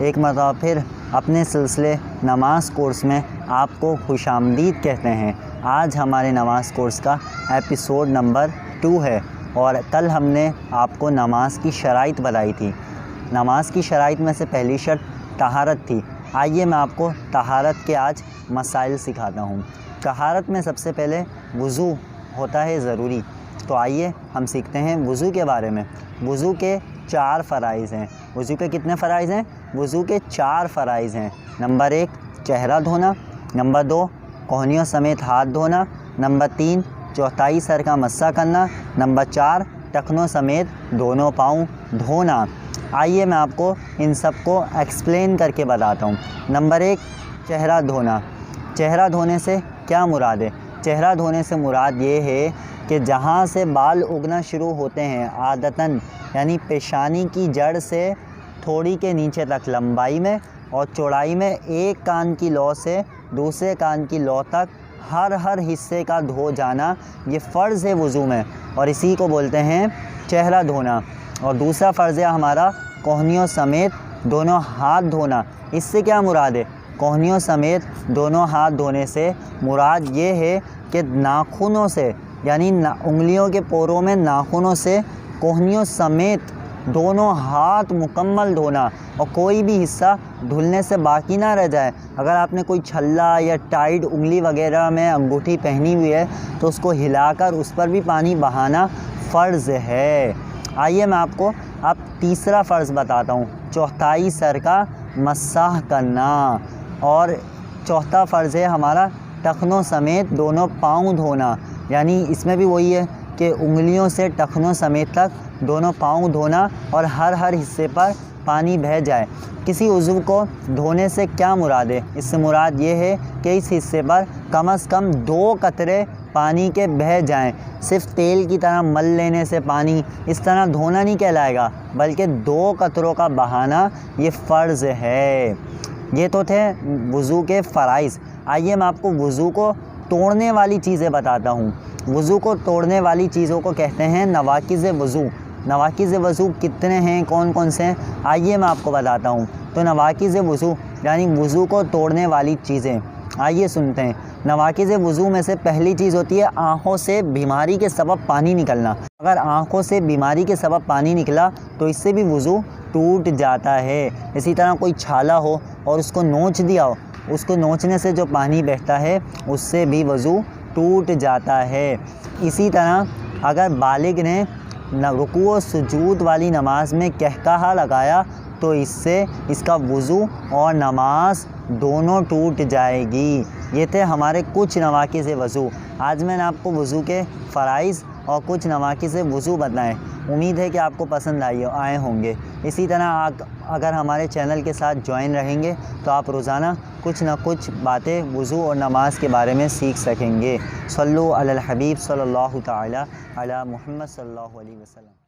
ایک مرتبہ پھر اپنے سلسلے نماز کورس میں آپ کو خوش آمدید کہتے ہیں۔ آج ہمارے نماز کورس کا ایپیسوڈ نمبر 2 ہے اور کل ہم نے آپ کو نماز کی شرائط بتائی تھی۔ نماز کی شرائط میں سے پہلی شرط طہارت تھی۔ آئیے میں آپ کو طہارت کے آج مسائل سکھاتا ہوں۔ طہارت میں سب سے پہلے وضو ہوتا ہے ضروری، تو آئیے ہم سیکھتے ہیں وضو کے بارے میں۔ وضو کے 4 فرائض ہیں۔ وضو کے کتنے فرائض ہیں؟ وضو کے 4 فرائض ہیں۔ نمبر 1 چہرہ دھونا، نمبر 2 کوہنیوں سمیت ہاتھ دھونا، نمبر 3 چوتھائی سر کا مسح کرنا، نمبر 4 ٹخنوں سمیت دونوں پاؤں دھونا۔ آئیے میں آپ کو ان سب کو ایکسپلین کر کے بتاتا ہوں۔ نمبر 1 چہرہ دھونا۔ چہرہ دھونے سے کیا مراد ہے؟ چہرہ دھونے سے مراد یہ ہے کہ جہاں سے بال اگنا شروع ہوتے ہیں عادتاً، یعنی پیشانی کی جڑ سے تھوڑی کے نیچے تک لمبائی میں اور چوڑائی میں ایک کان کی لو سے دوسرے کان کی لو تک ہر حصے کا دھو جانا، یہ فرض ہے وضو میں، اور اسی کو بولتے ہیں چہرہ دھونا۔ اور دوسرا فرض ہے ہمارا کوہنیوں سمیت دونوں ہاتھ دھونا۔ اس سے کیا مراد ہے؟ کوہنیوں سمیت دونوں ہاتھ دھونے سے مراد یہ ہے کہ ناخنوں سے، یعنی انگلیوں کے پوروں میں ناخنوں سے کوہنیوں سمیت دونوں ہاتھ مکمل دھونا، اور کوئی بھی حصہ دھلنے سے باقی نہ رہ جائے۔ اگر آپ نے کوئی چھلا یا ٹائٹ انگلی وغیرہ میں انگوٹھی پہنی ہوئی ہے تو اس کو ہلا کر اس پر بھی پانی بہانا فرض ہے۔ آئیے میں آپ کو اب تیسرا فرض بتاتا ہوں، چوتھائی سر کا مسح کرنا۔ اور چوتھا فرض ہے ہمارا ٹخنوں سمیت دونوں پاؤں دھونا، یعنی اس میں بھی وہی ہے کہ انگلیوں سے ٹخنوں سمیت تک دونوں پاؤں دھونا اور ہر حصے پر پانی بہہ جائے۔ کسی عضو کو دھونے سے کیا مراد ہے؟ اس سے مراد یہ ہے کہ اس حصے پر کم از کم 2 قطرے پانی کے بہہ جائیں۔ صرف تیل کی طرح مل لینے سے پانی اس طرح دھونا نہیں کہلائے گا، بلکہ 2 قطروں کا بہانا یہ فرض ہے۔ یہ تو تھے وضو کے فرائض۔ آئیے میں آپ کو وضو کو توڑنے والی چیزیں بتاتا ہوں۔ وضو کو توڑنے والی چیزوں کو کہتے ہیں نواقض وضو۔ نواقض وضو کتنے ہیں، کون کون سے ہیں؟ آئیے میں آپ کو بتاتا ہوں۔ تو نواقض وضو یعنی وضو کو توڑنے والی چیزیں، آئیے سنتے ہیں۔ نواقض وضو میں سے پہلی چیز ہوتی ہے آنکھوں سے بیماری کے سبب پانی نکلنا۔ اگر آنکھوں سے بیماری کے سبب پانی نکلا تو اس سے بھی وضو ٹوٹ جاتا ہے۔ اسی طرح کوئی چھالا ہو اور اس کو نوچ دیا ہو، اس کو نوچنے سے جو پانی بہتا ہے اس سے بھی وضو ٹوٹ جاتا ہے۔ اسی طرح اگر بالغ نے رکوع و سجود والی نماز میں قہقہہ لگایا تو اس سے اس کا وضو اور نماز دونوں ٹوٹ جائے گی۔ یہ تھے ہمارے کچھ نواقض وضو۔ آج میں نے آپ کو وضو کے فرائض اور کچھ نواقض وضو بتائیں۔ امید ہے کہ آپ کو پسند آئے ہوں گے۔ اسی طرح اگر ہمارے چینل کے ساتھ جوائن رہیں گے تو آپ روزانہ کچھ نہ کچھ باتیں وضو اور نماز کے بارے میں سیکھ سکیں گے۔ صلو علی الحبیب صلی اللہ تعالی علی محمد صلی اللہ علیہ وسلم۔